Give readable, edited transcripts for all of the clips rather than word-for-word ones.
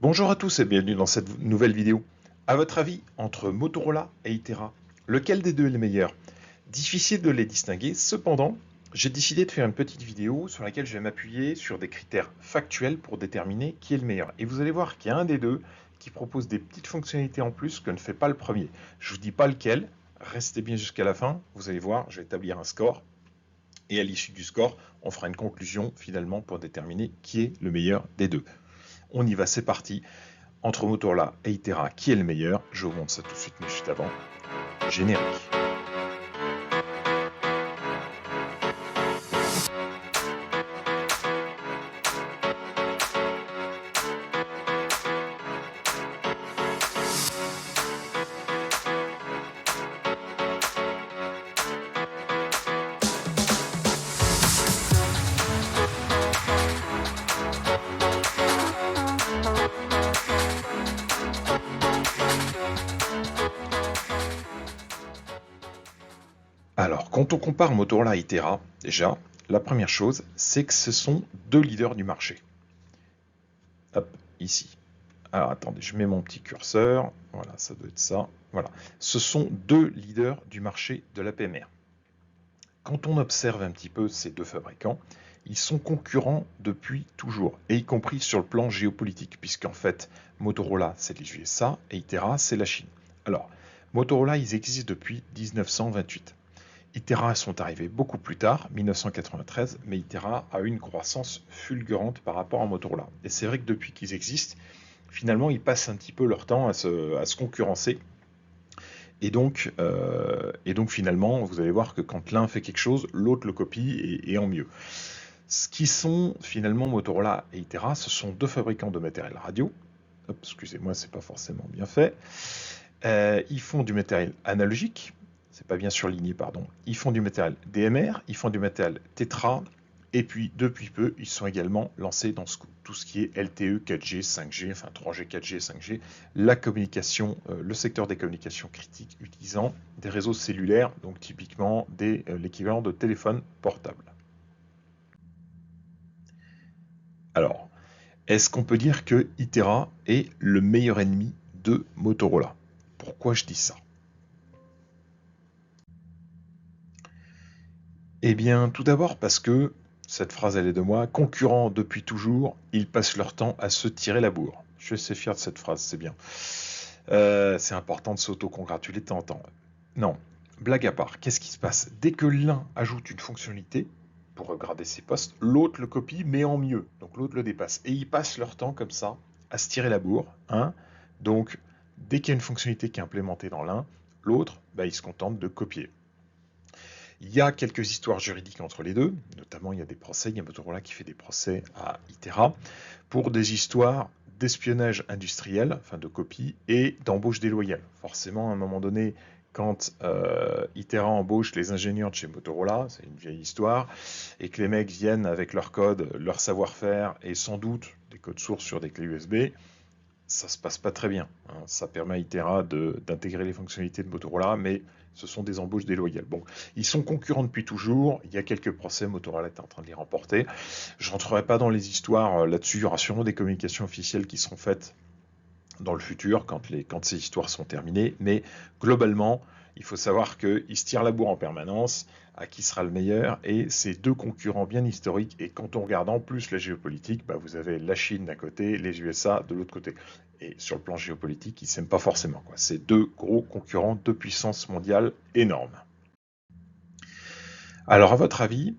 Bonjour à tous et bienvenue dans cette nouvelle vidéo. À votre avis, entre Motorola et Itera, lequel des deux est le meilleur? Difficile de les distinguer, cependant, j'ai décidé de faire une petite vidéo sur laquelle je vais m'appuyer sur des critères factuels pour déterminer qui est le meilleur. Et vous allez voir qu'il y a un des deux qui propose des petites fonctionnalités en plus que ne fait pas le premier. Je ne vous dis pas lequel, restez bien jusqu'à la fin, vous allez voir, je vais établir un score. Et à l'issue du score, on fera une conclusion finalement pour déterminer qui est le meilleur des deux. On y va, c'est parti. Entre Motorola et Itera, qui est le meilleur? Je vous montre ça tout de suite, mais juste avant. Générique. Alors, quand on compare Motorola et Itera, déjà, la première chose, c'est que ce sont deux leaders du marché. Hop, ici. Alors, attendez, je mets mon petit curseur. Voilà, ça doit être ça. Voilà. Ce sont deux leaders du marché de la PMR. Quand on observe un petit peu ces deux fabricants, ils sont concurrents depuis toujours, et y compris sur le plan géopolitique, puisqu'en fait, Motorola, c'est les USA, et Itera, c'est la Chine. Alors, Motorola, ils existent depuis 1928. Itera sont arrivés beaucoup plus tard, 1993, mais Itera a eu une croissance fulgurante par rapport à Motorola. Et c'est vrai que depuis qu'ils existent, finalement, ils passent un petit peu leur temps à se concurrencer. Et donc, finalement, vous allez voir que quand l'un fait quelque chose, l'autre le copie et en mieux. Ce qui sont finalement Motorola et Itera, ce sont deux fabricants de matériel radio. Hop, excusez-moi, c'est pas forcément bien fait. Ils font du matériel analogique, c'est pas bien surligné, pardon. Ils font du matériel DMR, ils font du matériel Tetra, et puis depuis peu, ils sont également lancés dans tout ce qui est LTE, 4G, 5G, enfin 3G, 4G, 5G, la communication, le secteur des communications critiques utilisant des réseaux cellulaires, donc typiquement l'équivalent de téléphone portable. Alors, est-ce qu'on peut dire que Itera est le meilleur ennemi de Motorola? Pourquoi je dis ça? Eh bien, tout d'abord parce que, cette phrase elle est de moi, concurrents depuis toujours, ils passent leur temps à se tirer la bourre. Je suis assez fier de cette phrase, c'est bien. C'est important de s'auto-congratuler de temps en temps. Non, blague à part, qu'est-ce qui se passe? Dès que l'un ajoute une fonctionnalité, pour regarder ses postes, l'autre le copie, mais en mieux. Donc l'autre le dépasse. Et ils passent leur temps comme ça, à se tirer la bourre. Hein. Donc, dès qu'il y a une fonctionnalité qui est implémentée dans l'un, l'autre, bah, il se contente de copier. Il y a quelques histoires juridiques entre les deux, notamment il y a des procès, il y a Motorola qui fait des procès à Itera pour des histoires d'espionnage industriel, enfin de copie, et d'embauche déloyale. Forcément, à un moment donné, quand Itera embauche les ingénieurs de chez Motorola, c'est une vieille histoire, et que les mecs viennent avec leur code, leur savoir-faire, et sans doute des codes sources sur des clés USB, ça se passe pas très bien. Hein. Ça permet à Itera d'intégrer les fonctionnalités de Motorola, mais ce sont des embauches déloyales. Bon, ils sont concurrents depuis toujours. Il y a quelques procès, Motorola est en train de les remporter. Je rentrerai pas dans les histoires là-dessus. Il y aura sûrement des communications officielles qui seront faites dans le futur quand ces histoires sont terminées. Mais globalement, il faut savoir qu'ils se tirent la bourre en permanence à qui sera le meilleur, et ces deux concurrents bien historiques. Et quand on regarde en plus la géopolitique, bah vous avez la Chine d'un côté, les USA de l'autre côté. Et sur le plan géopolitique, ils ne s'aiment pas forcément. C'est deux gros concurrents, deux puissances mondiales énormes. Alors à votre avis,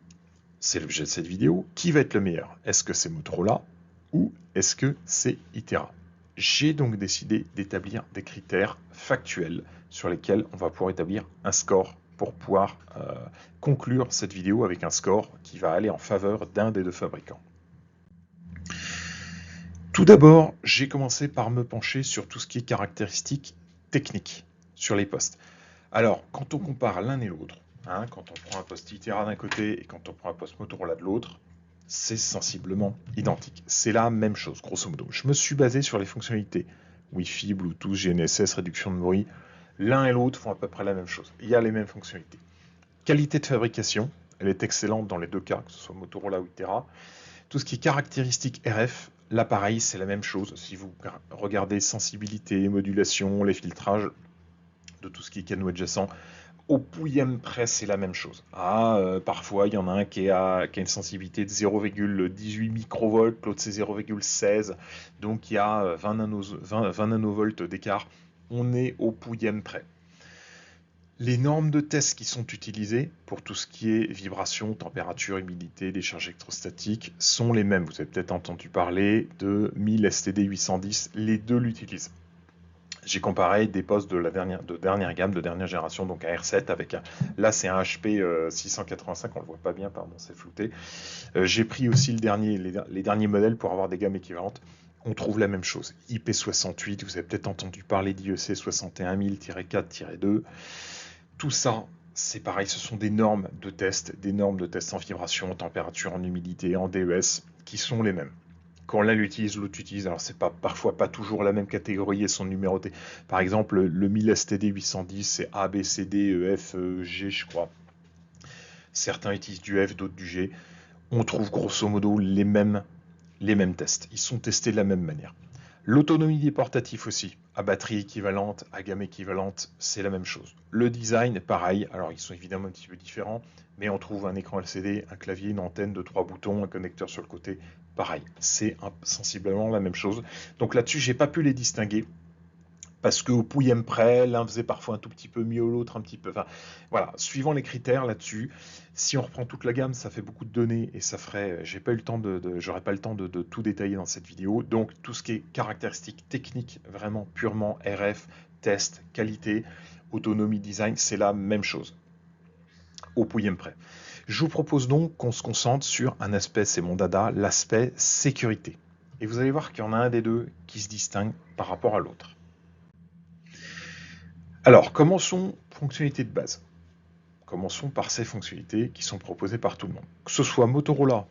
c'est l'objet de cette vidéo, qui va être le meilleur? Est-ce que c'est Motorola ou est-ce que c'est Itera? J'ai donc décidé d'établir des critères factuels sur lesquels on va pouvoir établir un score pour pouvoir conclure cette vidéo avec un score qui va aller en faveur d'un des deux fabricants. Tout d'abord, j'ai commencé par me pencher sur tout ce qui est caractéristiques techniques sur les postes. Alors, quand on compare l'un et l'autre, hein, quand on prend un poste Itera d'un côté et quand on prend un poste Motorola de l'autre, c'est sensiblement identique. C'est la même chose, grosso modo. Je me suis basé sur les fonctionnalités Wi-Fi, Bluetooth, GNSS, réduction de bruit. L'un et l'autre font à peu près la même chose. Il y a les mêmes fonctionnalités. Qualité de fabrication, elle est excellente dans les deux cas, que ce soit Motorola ou Itera. Tout ce qui est caractéristiques RF, l'appareil, c'est la même chose. Si vous regardez sensibilité, modulation, les filtrages de tout ce qui est canaux adjacent, au pouillème près, c'est la même chose. Parfois, il y en a un qui a une sensibilité de 0,18 microvolts, l'autre c'est 0,16, donc il y a 20 nanovolts d'écart. On est au pouillème près. Les normes de test qui sont utilisées pour tout ce qui est vibration, température, humidité, décharge électrostatique sont les mêmes. Vous avez peut-être entendu parler de 1000 STD 810, les deux l'utilisent. J'ai comparé des postes de dernière gamme, de dernière génération, donc un R7 avec là c'est un HP 685, on le voit pas bien, pardon, c'est flouté. J'ai pris aussi les derniers modèles pour avoir des gammes équivalentes. On trouve la même chose. IP68, vous avez peut-être entendu parler d'IEC 61000-4-2. Tout ça, c'est pareil, ce sont des normes de test en vibration, en température, en humidité, en DES, qui sont les mêmes. Quand l'un l'utilise, l'autre l'utilise. Alors c'est parfois pas toujours la même catégorie et sont numérotés. Par exemple, le 1000 STD 810, c'est A, B, C, D, E, F, G, je crois. Certains utilisent du F, d'autres du G. On trouve grosso modo les mêmes tests. Ils sont testés de la même manière. L'autonomie des portatifs aussi, à batterie équivalente, à gamme équivalente, c'est la même chose. Le design, pareil, alors ils sont évidemment un petit peu différents, mais on trouve un écran LCD, un clavier, une antenne de 3 boutons, un connecteur sur le côté, pareil, c'est sensiblement la même chose. Donc là-dessus, j'ai pas pu les distinguer, parce qu'au pouillème près, l'un faisait parfois un tout petit peu mieux, l'autre un petit peu. Enfin, voilà, suivant les critères là-dessus, si on reprend toute la gamme, ça fait beaucoup de données et ça ferait. J'aurais pas le temps de tout détailler dans cette vidéo. Donc tout ce qui est caractéristiques techniques, vraiment purement RF, test, qualité, autonomie, design, c'est la même chose. Au pouillème près. Je vous propose donc qu'on se concentre sur un aspect, c'est mon dada, l'aspect sécurité. Et vous allez voir qu'il y en a un des deux qui se distingue par rapport à l'autre. Alors, commençons fonctionnalités de base. Commençons par ces fonctionnalités qui sont proposées par tout le monde. Que ce soit Motorola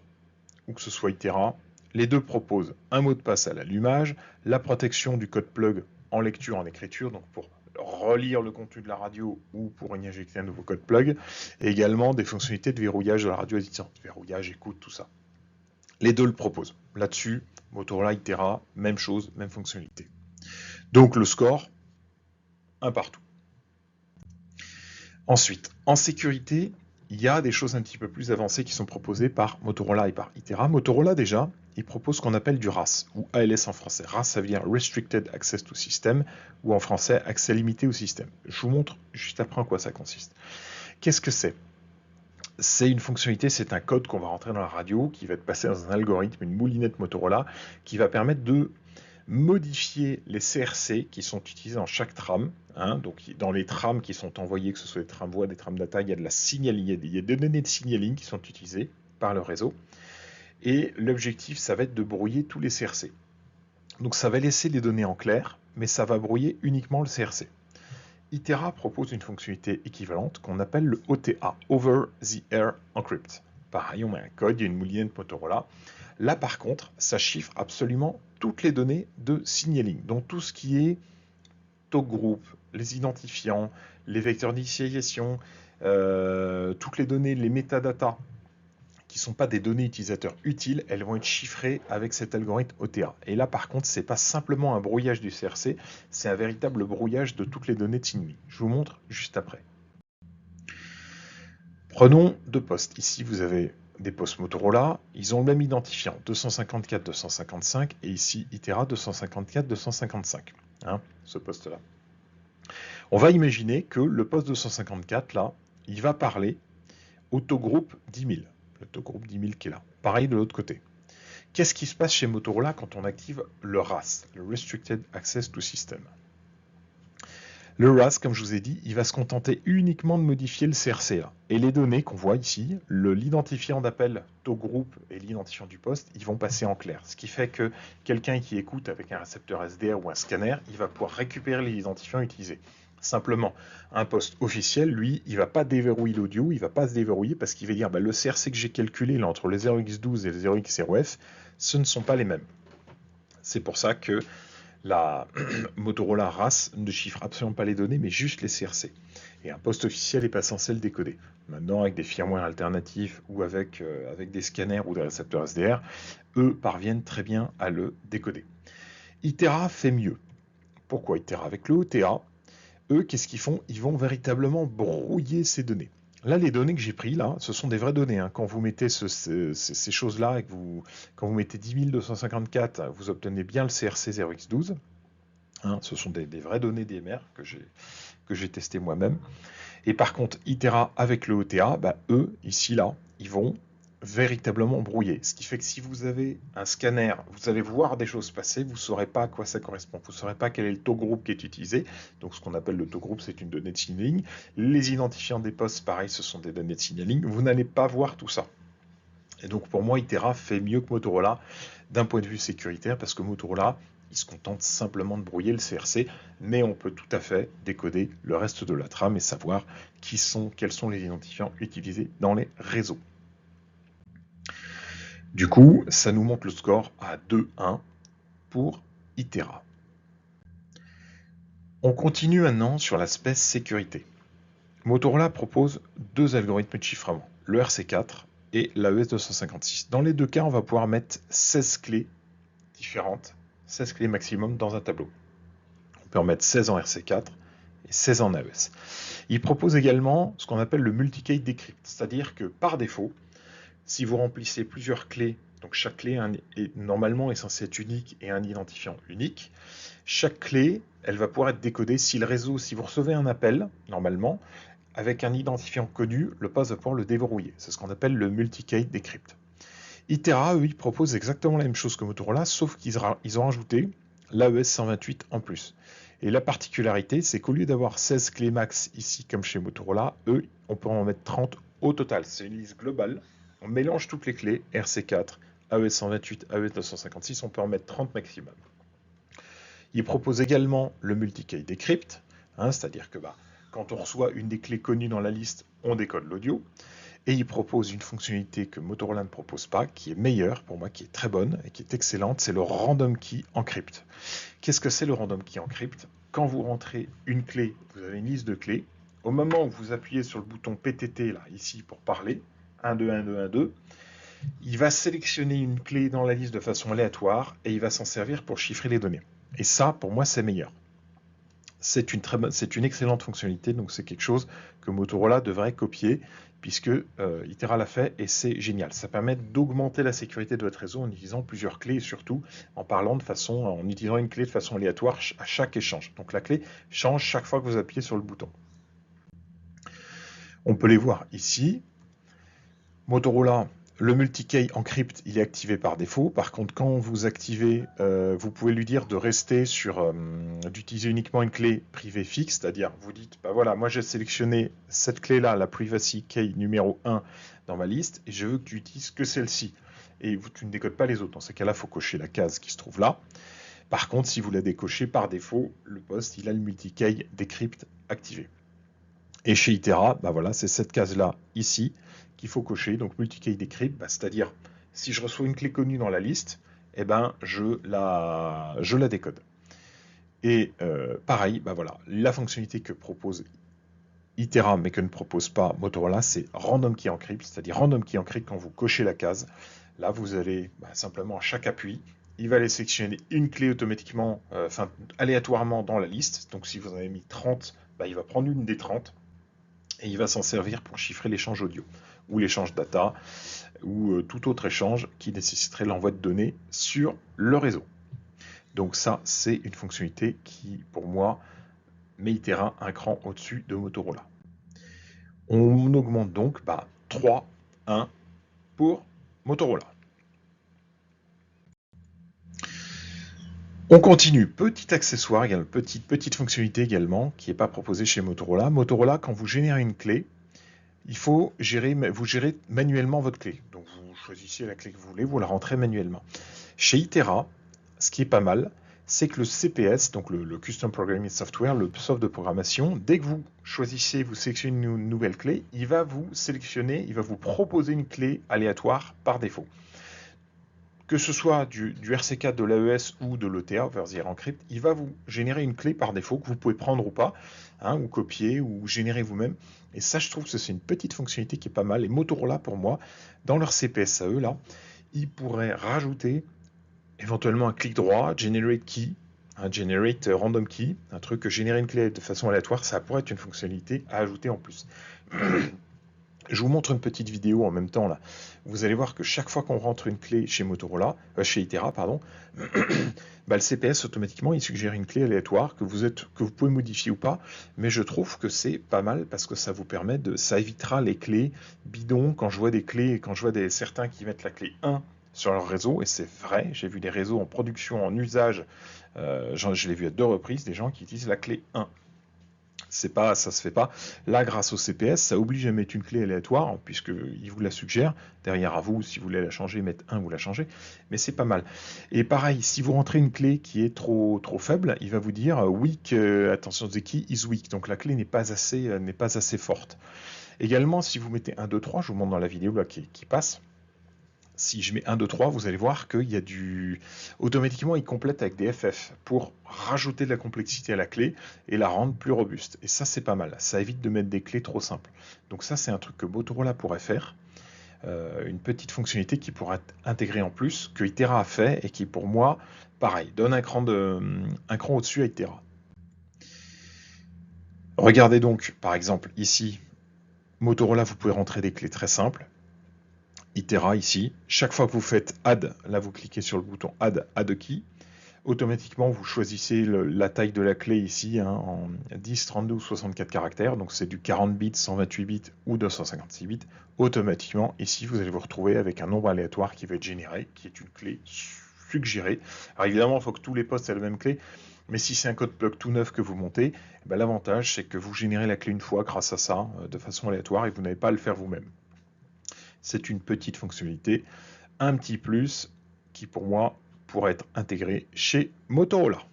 ou que ce soit Itera, les deux proposent un mot de passe à l'allumage, la protection du code plug en lecture, en écriture, donc pour relire le contenu de la radio ou pour y injecter un nouveau code plug, et également des fonctionnalités de verrouillage de la radio existante, verrouillage, écoute, tout ça. Les deux le proposent. Là-dessus, Motorola, Itera, même chose, même fonctionnalité. Donc le score, un partout. Ensuite, en sécurité, il y a des choses un petit peu plus avancées qui sont proposées par Motorola et par Itera. Motorola, déjà, il propose ce qu'on appelle du RAS, ou ALS en français. RAS, ça veut dire Restricted Access to System, ou en français, accès limité au système. Je vous montre juste après en quoi ça consiste. Qu'est-ce que c'est ? C'est une fonctionnalité, c'est un code qu'on va rentrer dans la radio, qui va être passé dans un algorithme, une moulinette Motorola, qui va permettre de modifier les CRC qui sont utilisés dans chaque tram. Donc dans les trams qui sont envoyés, que ce soit des trams voix, des trams data, il y a des données de signaling qui sont utilisées par le réseau. Et l'objectif, ça va être de brouiller tous les CRC. Donc ça va laisser les données en clair, mais ça va brouiller uniquement le CRC. Itera propose une fonctionnalité équivalente qu'on appelle le OTA, Over the Air Encrypt. Pareil, on met un code, il y a une moulinette Motorola. Là, par contre, ça chiffre absolument toutes les données de signaling. Donc tout ce qui est talk group, les identifiants, les vecteurs d'initialisation, toutes les données, les métadatas qui ne sont pas des données utilisateurs utiles, elles vont être chiffrées avec cet algorithme OTA. Et là, par contre, ce n'est pas simplement un brouillage du CRC, c'est un véritable brouillage de toutes les données de signaling. Je vous montre juste après. Prenons deux postes. Ici, vous avez des postes Motorola, ils ont le même identifiant, 254-255, et ici, Itera 254-255, ce poste-là. On va imaginer que le poste 254, là, il va parler au taux-groupe 10 000, le taux-groupe 10 000 qui est là. Pareil de l'autre côté. Qu'est-ce qui se passe chez Motorola quand on active le RAS, le Restricted Access to System ? Le RAS, comme je vous ai dit, il va se contenter uniquement de modifier le CRCA. Et les données qu'on voit ici, l'identifiant d'appel taux groupe et l'identifiant du poste, ils vont passer en clair. Ce qui fait que quelqu'un qui écoute avec un récepteur SDR ou un scanner, il va pouvoir récupérer les identifiants utilisés. Simplement, un poste officiel, lui, il ne va pas déverrouiller l'audio, il ne va pas se déverrouiller parce qu'il va dire le CRC que j'ai calculé là, entre le 0x12 et le 0x0f, ce ne sont pas les mêmes. C'est pour ça que La Motorola RAS ne chiffre absolument pas les données, mais juste les CRC. Et un poste officiel n'est pas censé le décoder. Maintenant, avec des firmware alternatifs ou avec des scanners ou des récepteurs SDR, eux parviennent très bien à le décoder. Itera fait mieux. Pourquoi Itera? Avec le OTA, eux, qu'est-ce qu'ils font? Ils vont véritablement brouiller ces données. Là, les données que j'ai prises, là, ce sont des vraies données. Hein. Quand vous mettez ces choses-là, et quand vous mettez 10 254, vous obtenez bien le CRC 0x12. Hein, ce sont des vraies données DMR que j'ai testé moi-même. Et par contre, Itera avec le OTA, bah, eux, ici, là, ils vont véritablement brouiller. Ce qui fait que si vous avez un scanner, vous allez voir des choses passer, vous ne saurez pas à quoi ça correspond. Vous ne saurez pas quel est le taux groupe qui est utilisé. Donc ce qu'on appelle le taux groupe, c'est une donnée de signaling. Les identifiants des postes, pareil, ce sont des données de signaling. Vous n'allez pas voir tout ça. Et donc pour moi, Itera fait mieux que Motorola d'un point de vue sécuritaire, parce que Motorola, il se contente simplement de brouiller le CRC, mais on peut tout à fait décoder le reste de la trame et savoir quels sont les identifiants utilisés dans les réseaux. Du coup, ça nous monte le score à 2-1 pour Itera. On continue maintenant sur l'aspect sécurité. Motorola propose deux algorithmes de chiffrement, le RC4 et l'AES256. Dans les deux cas, on va pouvoir mettre 16 clés différentes, 16 clés maximum dans un tableau. On peut en mettre 16 en RC4 et 16 en AES. Il propose également ce qu'on appelle le multi-key decrypt, c'est-à-dire que par défaut, si vous remplissez plusieurs clés, donc chaque clé normalement est censée être unique et un identifiant unique, chaque clé, elle va pouvoir être décodée si vous recevez un appel, normalement, avec un identifiant connu, le poste va pouvoir le déverrouiller. C'est ce qu'on appelle le multi-key decrypt. Itera, eux, ils proposent exactement la même chose que Motorola, sauf qu'ils ont rajouté l'AES 128 en plus. Et la particularité, c'est qu'au lieu d'avoir 16 clés max ici, comme chez Motorola, eux, on peut en mettre 30 au total. C'est une liste globale. On mélange toutes les clés, RC4, AES 128, AES 256, on peut en mettre 30 maximum. Ils proposent également le multi-key decrypt, c'est-à-dire que quand on reçoit une des clés connues dans la liste, on décode l'audio. Et ils proposent une fonctionnalité que Motorola ne propose pas, qui est meilleure pour moi, qui est très bonne et qui est excellente, c'est le Random Key Encrypt. Qu'est-ce que c'est le Random Key Encrypt? Quand vous rentrez une clé, vous avez une liste de clés. Au moment où vous appuyez sur le bouton PTT, là, ici, pour parler, 1, 2, 1, 2, 1, 2, il va sélectionner une clé dans la liste de façon aléatoire et il va s'en servir pour chiffrer les données. Et ça, pour moi, c'est meilleur. C'est une excellente fonctionnalité, donc c'est quelque chose que Motorola devrait copier, puisque Itera l'a fait et c'est génial. Ça permet d'augmenter la sécurité de votre réseau en utilisant plusieurs clés et surtout en utilisant une clé de façon aléatoire à chaque échange. Donc la clé change chaque fois que vous appuyez sur le bouton. On peut les voir ici. Motorola, le multi-key encrypt, il est activé par défaut. Par contre, quand vous activez, vous pouvez lui dire de rester d'utiliser uniquement une clé privée fixe, c'est-à-dire vous dites, voilà, moi j'ai sélectionné cette clé-là, la privacy key numéro 1 dans ma liste, et je veux que tu utilises que celle-ci. Et tu ne décodes pas les autres. Dans ces cas-là, il faut cocher la case qui se trouve là. Par contre, si vous la décochez par défaut, le poste, il a le multi-key decrypt activé. Et chez Itera, voilà, c'est cette case-là ici qu'il faut cocher, donc multi-key decrypt, c'est-à-dire si je reçois une clé connue dans la liste, je la décode. Et pareil, voilà, la fonctionnalité que propose Itera, mais que ne propose pas Motorola, c'est Random Key Encrypt, c'est-à-dire Random Key Encrypt quand vous cochez la case. Là, vous allez simplement à chaque appui, il va aller sélectionner une clé automatiquement, aléatoirement dans la liste. Donc si vous en avez mis 30, il va prendre une des 30 et il va s'en servir pour chiffrer l'échange audio ou l'échange data ou tout autre échange qui nécessiterait l'envoi de données sur le réseau. Donc ça, c'est une fonctionnalité qui, pour moi, met Itera un cran au-dessus de Motorola. On augmente donc 3-1 pour Motorola. On continue, petit accessoire, petite fonctionnalité également, qui n'est pas proposée chez Motorola. Motorola, quand vous générez une clé, il faut vous gérez manuellement votre clé. Donc vous choisissez la clé que vous voulez, vous la rentrez manuellement. Chez Itera, ce qui est pas mal, c'est que le CPS, donc le Custom Programming Software, le soft de programmation, dès que vous sélectionnez une nouvelle clé, il va vous proposer une clé aléatoire par défaut. que ce soit du RC4, de l'AES ou de l'ETA, vers Zero Encrypt, il va vous générer une clé par défaut que vous pouvez prendre ou pas, hein, ou copier, ou générer vous-même. Et ça, je trouve que c'est une petite fonctionnalité qui est pas mal. Et Motorola, pour moi, dans leur CPS à eux, là, ils pourraient rajouter éventuellement un clic droit, Generate Key, un Generate Random Key, un truc que générer une clé de façon aléatoire, ça pourrait être une fonctionnalité à ajouter en plus. Je vous montre une petite vidéo en même temps là. Vous allez voir que chaque fois qu'on rentre une clé chez Motorola, chez Itera, pardon, bah, le CPS automatiquement il suggère une clé aléatoire que vous pouvez modifier ou pas. Mais je trouve que c'est pas mal parce que ça vous permet ça évitera les clés bidons. Quand je vois des clés, quand je vois certains qui mettent la clé 1 sur leur réseau, et c'est vrai, j'ai vu des réseaux en production, en usage, je l'ai vu à 2 reprises, des gens qui utilisent la clé 1. Ça se fait pas. Là, grâce au CPS, ça oblige à mettre une clé aléatoire, puisqu'il vous la suggère. Derrière à vous, si vous voulez la changer, mettre 1, vous la changez. Mais c'est pas mal. Et pareil, si vous rentrez une clé qui est trop faible, il va vous dire weak, attention, the key is weak. Donc la clé n'est pas assez forte. Également, si vous mettez 1, 2, 3, je vous montre dans la vidéo là, qui passe. Si je mets 1, 2, 3, vous allez voir qu'il y a automatiquement, il complète avec des FF pour rajouter de la complexité à la clé et la rendre plus robuste. Et ça, c'est pas mal. Ça évite de mettre des clés trop simples. Donc ça, c'est un truc que Motorola pourrait faire. Une petite fonctionnalité qui pourrait être intégrée en plus, que Itera a fait et qui, pour moi, pareil, donne un cran au-dessus à Itera. Regardez donc, par exemple, ici, Motorola, vous pouvez rentrer des clés très simples. Itera ici. Chaque fois que vous faites Add, là vous cliquez sur le bouton Add Key. Automatiquement, vous choisissez la taille de la clé ici hein, en 10, 32 ou 64 caractères. Donc c'est du 40 bits, 128 bits ou 256 bits. Automatiquement, ici, vous allez vous retrouver avec un nombre aléatoire qui va être généré, qui est une clé suggérée. Alors évidemment, il faut que tous les postes aient la même clé. Mais si c'est un code block tout neuf que vous montez, ben, l'avantage c'est que vous générez la clé une fois grâce à ça, de façon aléatoire, et vous n'avez pas à le faire vous-même. C'est une petite fonctionnalité, un petit plus qui pour moi pourrait être intégré chez Motorola.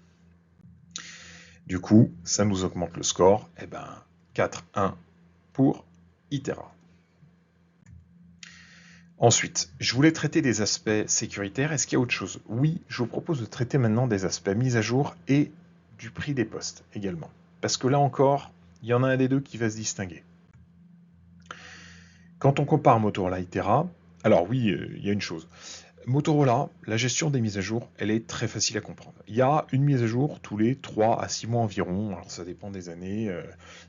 Du coup, ça nous augmente le score, et ben 4-1 pour Itera. Ensuite, je voulais traiter des aspects sécuritaires. Est-ce qu'il y a autre chose? Oui, je vous propose de traiter maintenant des aspects mise à jour et du prix des postes également. Parce que là encore, il y en a un des deux qui va se distinguer. Quand on compare Motorola et Itera, alors oui, il y a une chose. Motorola, la gestion des mises à jour, elle est très facile à comprendre. Il y a une mise à jour tous les 3 à 6 mois environ, alors ça dépend des années,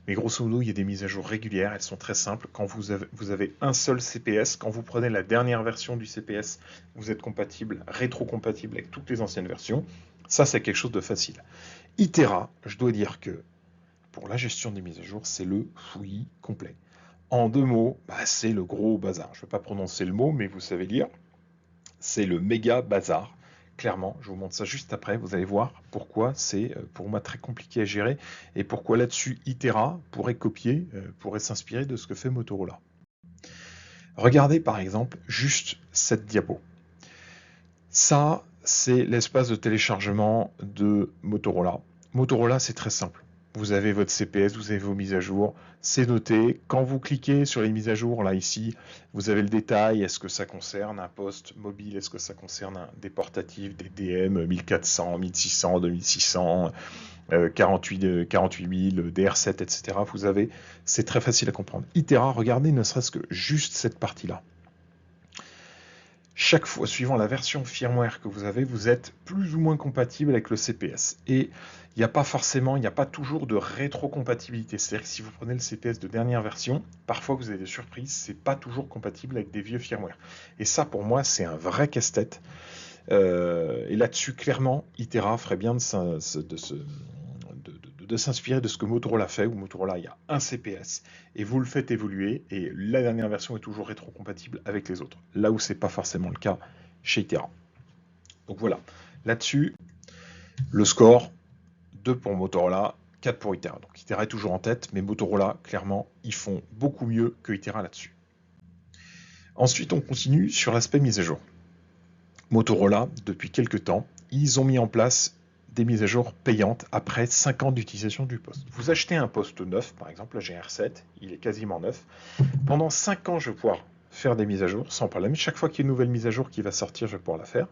mais grosso modo, il y a des mises à jour régulières, elles sont très simples. Quand vous avez un seul CPS, quand vous prenez la dernière version du CPS, vous êtes compatible, rétro-compatible avec toutes les anciennes versions. Ça, c'est quelque chose de facile. Itera, je dois dire que pour la gestion des mises à jour, c'est le fouillis complet. En 2 mots, c'est le gros bazar. Je ne vais pas prononcer le mot, mais vous savez lire. C'est le méga bazar. Clairement, je vous montre ça juste après. Vous allez voir pourquoi c'est pour moi très compliqué à gérer et pourquoi là-dessus Itera pourrait copier, pourrait s'inspirer de ce que fait Motorola. Regardez par exemple juste cette diapo. Ça, c'est l'espace de téléchargement de Motorola. Motorola, c'est très simple. Vous avez votre CPS, vous avez vos mises à jour, c'est noté. Quand vous cliquez sur les mises à jour, là, ici, vous avez le détail. Est-ce que ça concerne un poste mobile? Est-ce que ça concerne des portatifs, des DM 1400, 1600, 2600, 48 000, DR7, etc. Vous avez, c'est très facile à comprendre. Itera, regardez ne serait-ce que juste cette partie-là. Chaque fois, suivant la version firmware que vous avez, vous êtes plus ou moins compatible avec le CPS. Et il n'y a pas toujours de rétrocompatibilité. C'est-à-dire que si vous prenez le CPS de dernière version, parfois vous avez des surprises, c'est pas toujours compatible avec des vieux firmware. Et ça, pour moi, c'est un vrai casse-tête. Et là-dessus, clairement, Itera ferait bien de s'inspirer de ce que Motorola fait, où Motorola, il y a un CPS, et vous le faites évoluer, et la dernière version est toujours rétrocompatible avec les autres, là où c'est pas forcément le cas chez Itera. Donc voilà, là-dessus, le score, 2 pour Motorola, 4 pour Itera. Donc Itera est toujours en tête, mais Motorola, clairement, ils font beaucoup mieux que Itera là-dessus. Ensuite, on continue sur l'aspect mise à jour. Motorola, depuis quelques temps, ils ont mis en place des mises à jour payantes après 5 ans d'utilisation du poste. Vous achetez un poste neuf, par exemple, le GR7, il est quasiment neuf. Pendant 5 ans, je vais pouvoir faire des mises à jour sans problème. Chaque fois qu'il y a une nouvelle mise à jour qui va sortir, je vais pouvoir la faire.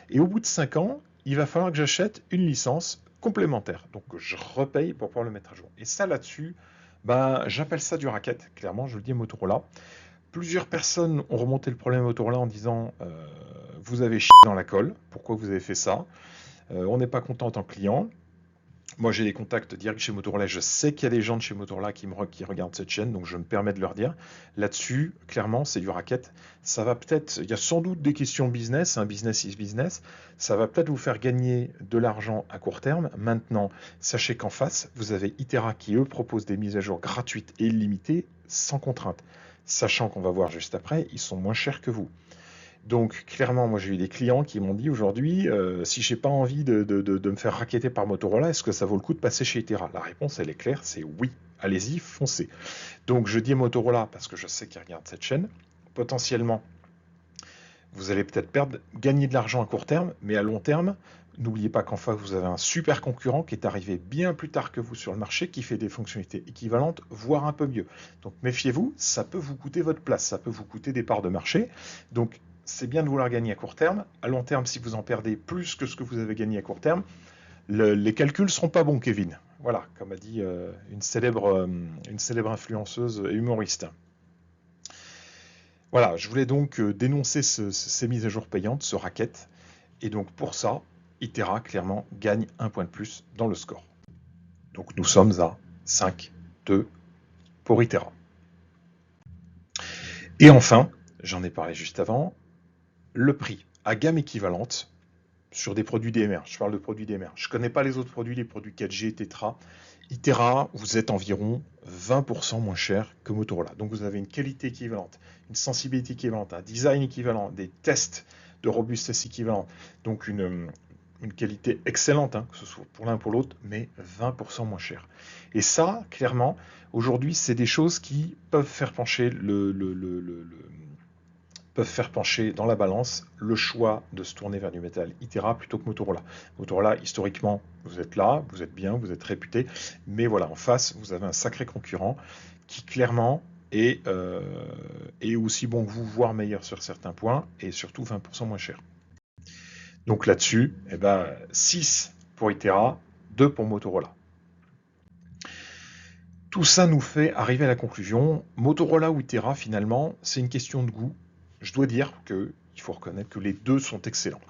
Et au bout de 5 ans, il va falloir que j'achète une licence complémentaire. Donc je repaye pour pouvoir le mettre à jour. Et ça là-dessus, ben, j'appelle ça du racket, clairement, je le dis à Motorola. Plusieurs personnes ont remonté le problème à Motorola en disant vous avez chié dans la colle, pourquoi vous avez fait ça? On n'est pas content en tant que client. Moi, j'ai des contacts directs chez Motorola. Je sais qu'il y a des gens de chez Motorola qui regardent cette chaîne, donc je me permets de leur dire. Là-dessus, clairement, c'est du racket. Ça va peut-être, il y a sans doute des questions business, un business is business. Ça va peut-être vous faire gagner de l'argent à court terme. Maintenant, sachez qu'en face, vous avez Itera qui, eux, proposent des mises à jour gratuites et illimitées, sans contrainte. Sachant qu'on va voir juste après, ils sont moins chers que vous. Donc clairement, moi j'ai eu des clients qui m'ont dit aujourd'hui, si j'ai pas envie de me faire racketter par Motorola, est-ce que ça vaut le coup de passer chez Itera? La réponse elle est claire, c'est oui. Allez-y, foncez. Donc je dis Motorola parce que je sais qu'ils regardent cette chaîne. Potentiellement, vous allez peut-être gagner de l'argent à court terme, mais à long terme, n'oubliez pas qu'en face vous avez un super concurrent qui est arrivé bien plus tard que vous sur le marché, qui fait des fonctionnalités équivalentes, voire un peu mieux. Donc méfiez-vous, ça peut vous coûter votre place, ça peut vous coûter des parts de marché. Donc c'est bien de vouloir gagner à court terme. À long terme, si vous en perdez plus que ce que vous avez gagné à court terme, les calculs seront pas bons, Kevin. Voilà, comme a dit une célèbre influenceuse et humoriste. Voilà, je voulais donc dénoncer ces mises à jour payantes, ce racket. Et donc pour ça, Itera clairement gagne un point de plus dans le score. Donc nous sommes à 5-2 pour Itera. Et enfin, j'en ai parlé juste avant, le prix à gamme équivalente sur des produits DMR. Je parle de produits DMR. Je ne connais pas les autres produits, les produits 4G, Tetra. Itera, vous êtes environ 20% moins cher que Motorola. Donc vous avez une qualité équivalente, une sensibilité équivalente, un design équivalent, des tests de robustesse équivalents. Donc une qualité excellente, hein, que ce soit pour l'un ou pour l'autre, mais 20% moins cher. Et ça, clairement, aujourd'hui, c'est des choses qui peuvent faire pencher peuvent faire pencher dans la balance le choix de se tourner vers du métal Itera plutôt que Motorola. Motorola, historiquement, vous êtes là, vous êtes bien, vous êtes réputé, mais voilà, en face, vous avez un sacré concurrent qui clairement est aussi bon que vous, voire meilleur sur certains points, et surtout 20% moins cher. Donc là-dessus, eh ben, 6 pour Itera, 2 pour Motorola. Tout ça nous fait arriver à la conclusion, Motorola ou Itera, finalement, c'est une question de goût. Je dois dire qu'il faut reconnaître que les deux sont excellents.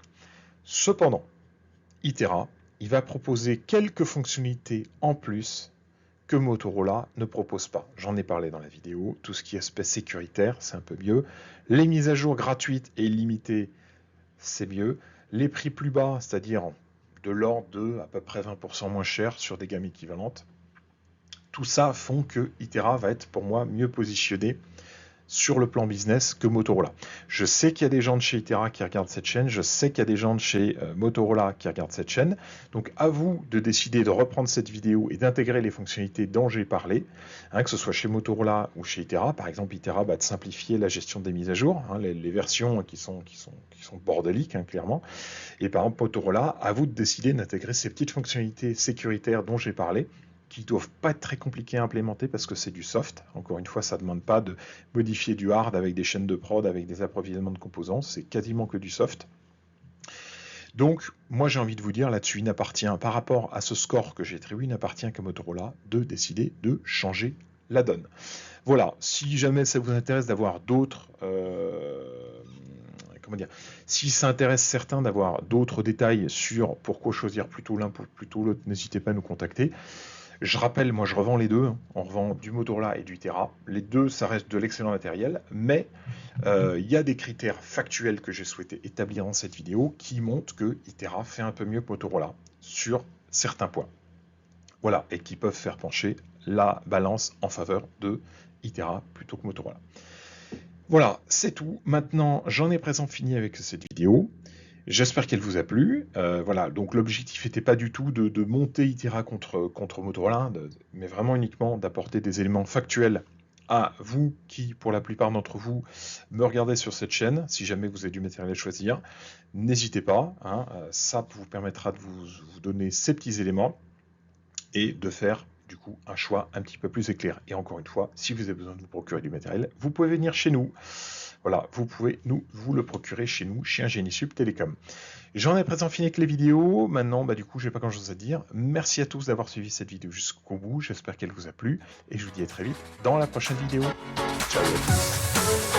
Cependant, Itera, il va proposer quelques fonctionnalités en plus que Motorola ne propose pas. J'en ai parlé dans la vidéo, tout ce qui est aspect sécuritaire, c'est un peu mieux. Les mises à jour gratuites et illimitées, c'est mieux. Les prix plus bas, c'est-à-dire de l'ordre de à peu près 20% moins cher sur des gammes équivalentes, tout ça font que Itera va être pour moi mieux positionné sur le plan business que Motorola. Je sais qu'il y a des gens de chez Itera qui regardent cette chaîne, je sais qu'il y a des gens de chez Motorola qui regardent cette chaîne, donc à vous de décider de reprendre cette vidéo et d'intégrer les fonctionnalités dont j'ai parlé, hein, que ce soit chez Motorola ou chez Itera. Par exemple, Itera va de simplifier la gestion des mises à jour, hein, les versions qui sont bordéliques, hein, clairement, et par exemple Motorola, à vous de décider d'intégrer ces petites fonctionnalités sécuritaires dont j'ai parlé, qui ne doivent pas être très compliqués à implémenter parce que c'est du soft. Encore une fois, ça ne demande pas de modifier du hard avec des chaînes de prod, avec des approvisionnements de composants, c'est quasiment que du soft. Donc, moi j'ai envie de vous dire là-dessus, il n'appartient, par rapport à ce score que j'ai attribué, il n'appartient qu'à Motorola de décider de changer la donne. Voilà, si jamais ça vous intéresse d'avoir d'autres... comment dire, si ça intéresse certains d'avoir d'autres détails sur pourquoi choisir plutôt l'un ou plutôt l'autre, n'hésitez pas à nous contacter. Je rappelle, moi je revends les deux, on revend du Motorola et du Itera. Les deux, ça reste de l'excellent matériel, mais il y a des critères factuels que j'ai souhaité établir dans cette vidéo qui montrent que Itera fait un peu mieux que Motorola sur certains points. Voilà, et qui peuvent faire pencher la balance en faveur de Itera plutôt que Motorola. Voilà, c'est tout. Maintenant, j'en ai présent fini avec cette vidéo. J'espère qu'elle vous a plu. Voilà, donc l'objectif n'était pas du tout de monter Itera contre Motorola, mais vraiment uniquement d'apporter des éléments factuels à vous qui, pour la plupart d'entre vous, me regardez sur cette chaîne. Si jamais vous avez du matériel à choisir, n'hésitez pas. Hein, ça vous permettra de vous donner ces petits éléments et de faire du coup un choix un petit peu plus éclairé. Et encore une fois, si vous avez besoin de vous procurer du matériel, vous pouvez venir chez nous. Voilà, vous pouvez vous le procurer chez nous, chez Ingénie Sub Télécom. J'en ai présent fini avec les vidéos. Maintenant, du coup, j'ai pas grand chose à dire. Merci à tous d'avoir suivi cette vidéo jusqu'au bout. J'espère qu'elle vous a plu. Et je vous dis à très vite dans la prochaine vidéo. Ciao.